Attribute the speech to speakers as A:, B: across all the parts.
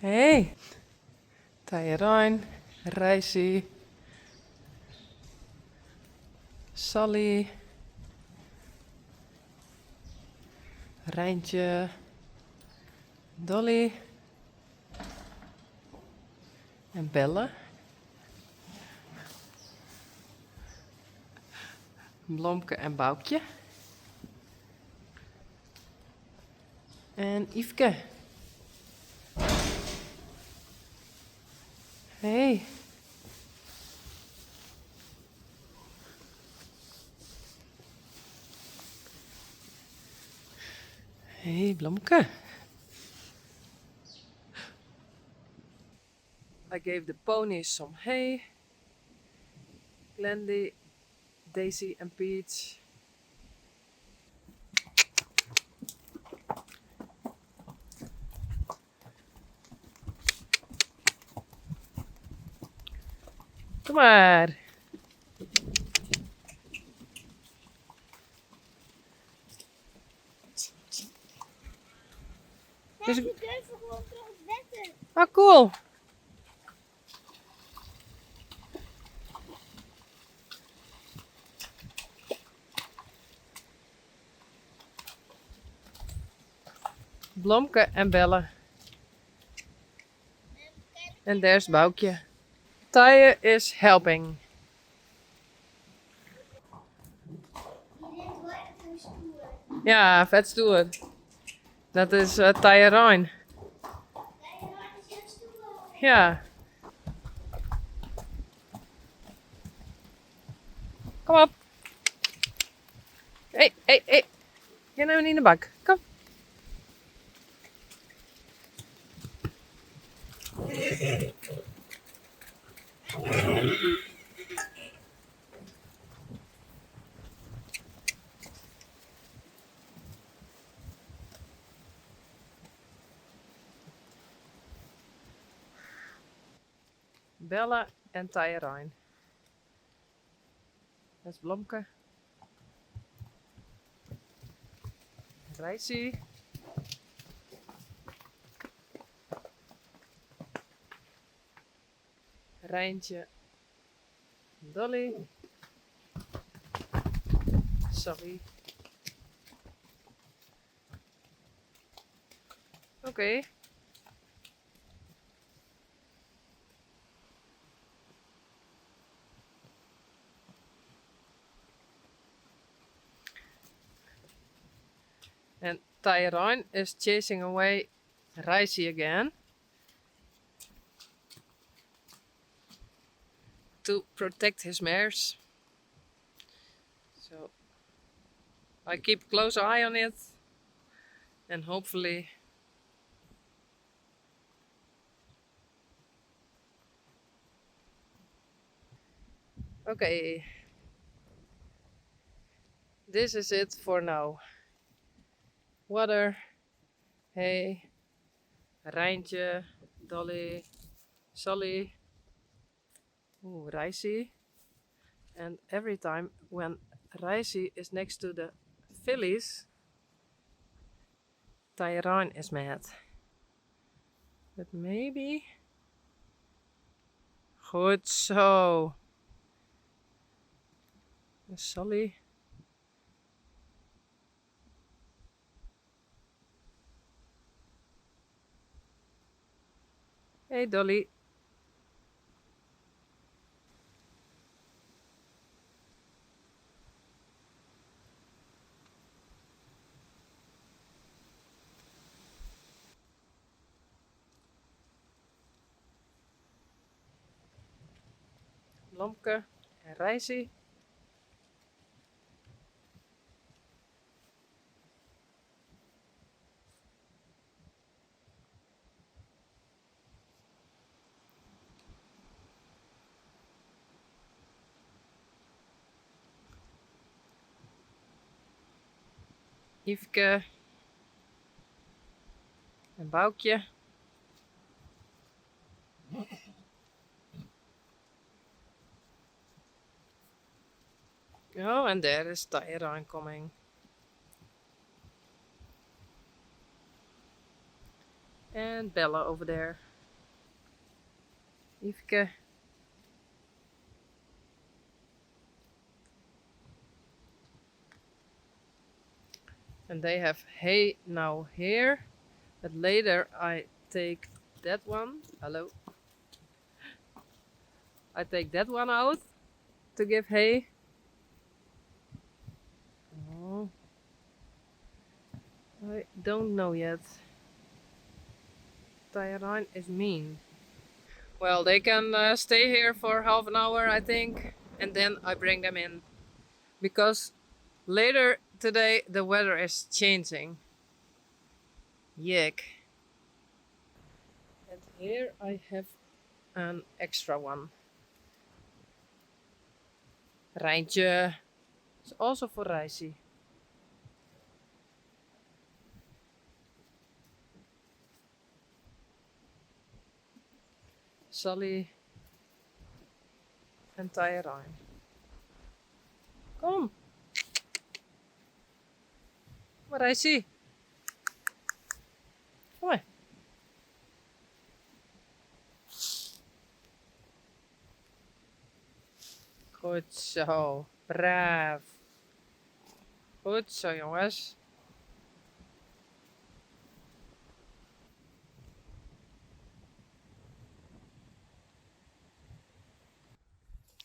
A: Hey, Tyrone, Reisi, Sally, Rijntje, Dolly en Belle. Blomke en Boukje. En Yveske. Hey. Hey, Blomke. I gave the ponies some hay. Glendy, Daisy and Peach. Kom maar.
B: Ja, je durft gewoon terug wetten.
A: Ah, cool. Blomke en Belle. And there's Boukje. Tije is helping.
B: Die denkt wel even stoer.
A: Ja, vet stoer. Dat is Tyrone.
B: Nee, maar het is echt stoer.
A: Ja. Kom op. Hé, hé, hé. Ga nou niet in de bak. Kom. Bella en Tyrone. Dat is Blomke. Reisi. Rijntje. Dolly. Sorry. Oké. And Tyrone is chasing away Reisi again. To protect his mares. So I keep close eye on it. And hopefully okay. This is it for now. Water, hay, Rijntje, Dolly, Sally, Reisi. And every time when Reisi is next to the fillies, Tyrone is mad. But maybe... Goed zo. Sally. Hey Dolly. Blomke en Reisi. Yveske en Boukje. Oh, and there is Tyrone coming. And Bella over there. Yveske. And they have hay now here. But later I take that one. Hello. I take that one out to give hay. Oh. I don't know yet. Tyrone is mean. Well, they can stay here for half an hour, I think, and then I bring them in. Because later today the weather is changing. Yuck. And here I have an extra one. Rijntje. It's also for Rijsie. Sally en Tyrone. Kom. Maar Rijsie. Kom maar. Goed zo. Braaf. Goed zo, jongens.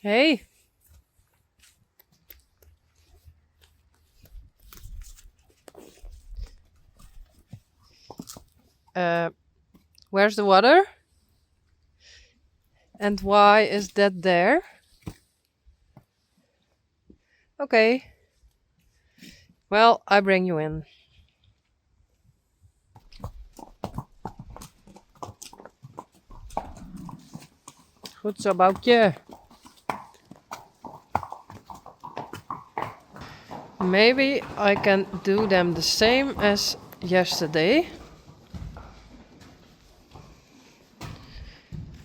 A: Hey. Where's the water? And why is that there? Okay. Well, I bring you in. Goed zo, Boukje. Maybe I can do them the same as yesterday.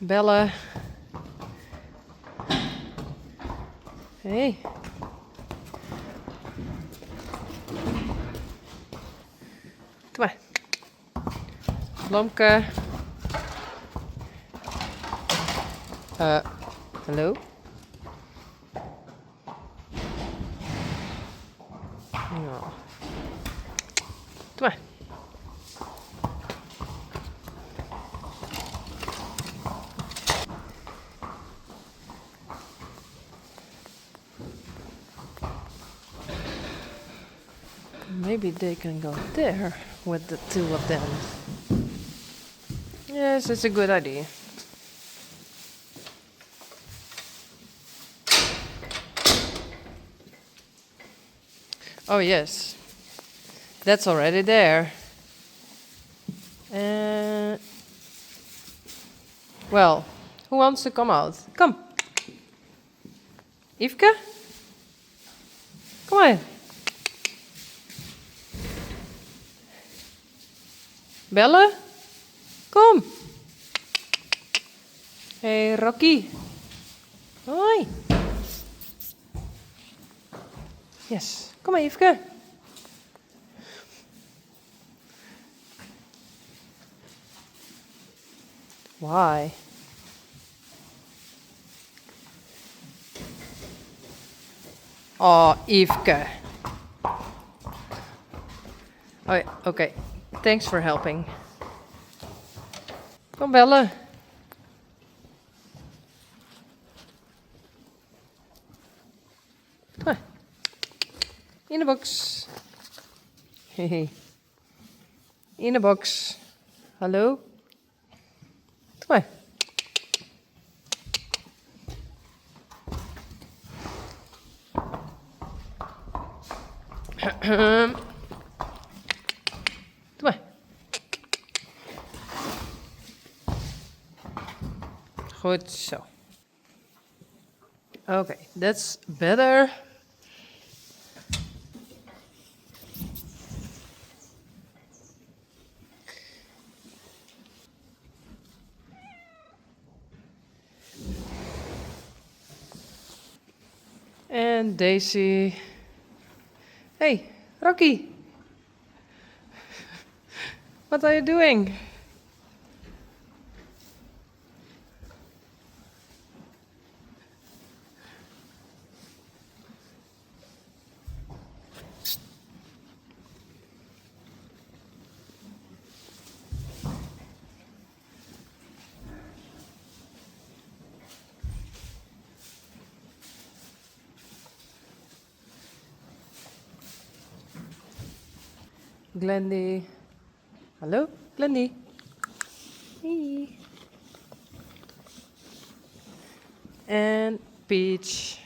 A: Bellen. Hey. Kom maar. Blomke. Hallo? Ja. Kom maar. Maybe they can go there with the two of them. Yes, it's a good idea. Oh yes, that's already there. Well, who wants to come out? Come. Yveske? Come on. Bellen? Kom. Hey, Rocky. Hoi. Yes. Kom maar, Yveske. Why? Oh, Yveske. Oh, okay. Thanks for helping. Kom bellen. Come on. In the box. Hey. In the box. Hallo? Kom maar. Kom maar. Goed zo. Okay, that's better. And Daisy. Hey, Rocky. What are you doing? Glendy. Hallo, Glendy. Hey. And Peach.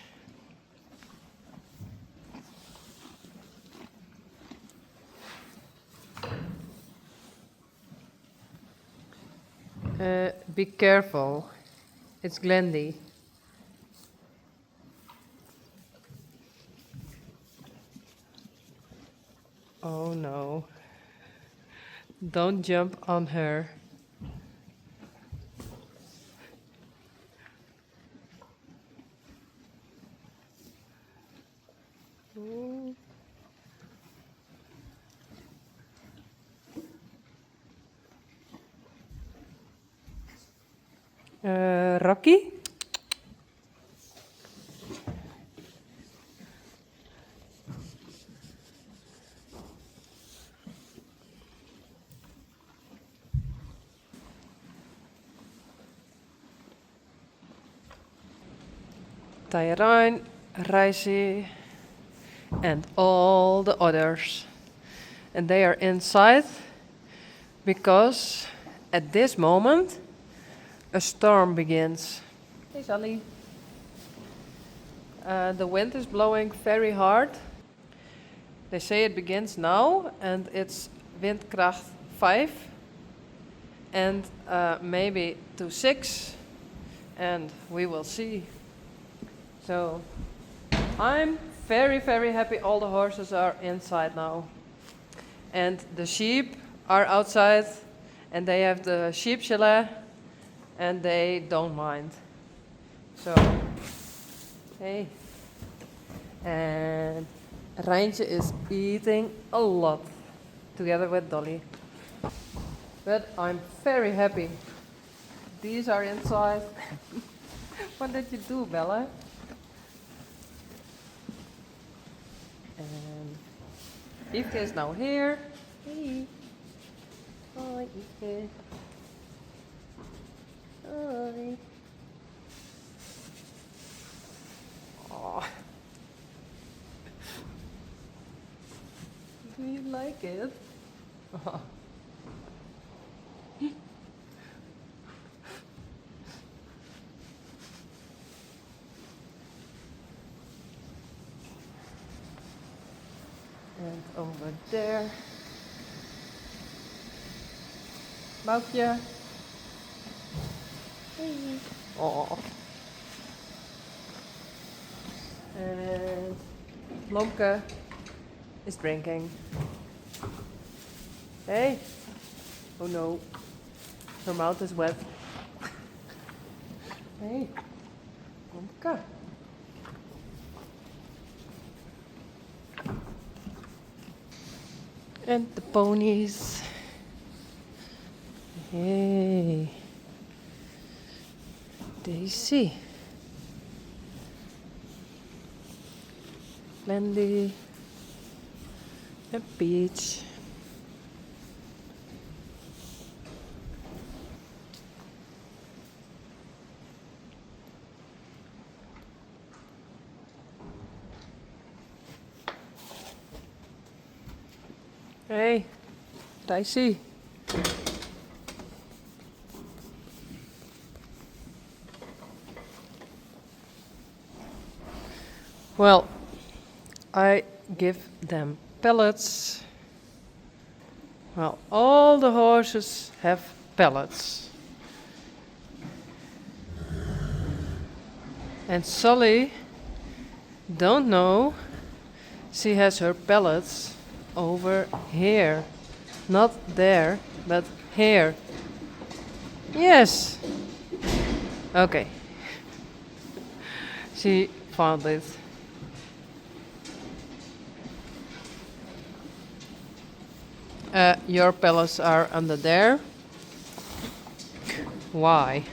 A: Be careful. It's Glendy. Oh no. Don't jump on her. Ooh. Rocky? Tyrone, Reisi, and all the others. And they are inside because at this moment a storm begins. Hey, Sally. The wind is blowing very hard. They say it begins now and it's windkracht 5 and maybe to 6, and we will see. So I'm very, very happy all the horses are inside now. And the sheep are outside and they have the sheep chalet and they don't mind. So, hey. And Rijntje is eating a lot together with Dolly. But I'm very happy. These are inside. What did you do, Bella? And Yveske is now here. Hey. Hi, Yveske. Hi. Oh. Do you like it? Oh. And over there. Boukje. Hey. Oh. And Lomke is drinking. Hey. Oh no. Her mouth is wet. Hey. Lomke. And the ponies. Hey. Daisy. Glendy. And Peach. Hey, Daisy. Well, I give them pellets. Well, all the horses have pellets. And Sully don't know she has her pellets over here. Not there, but here. Yes. Okay. She found it. Your pellets are under there. Why?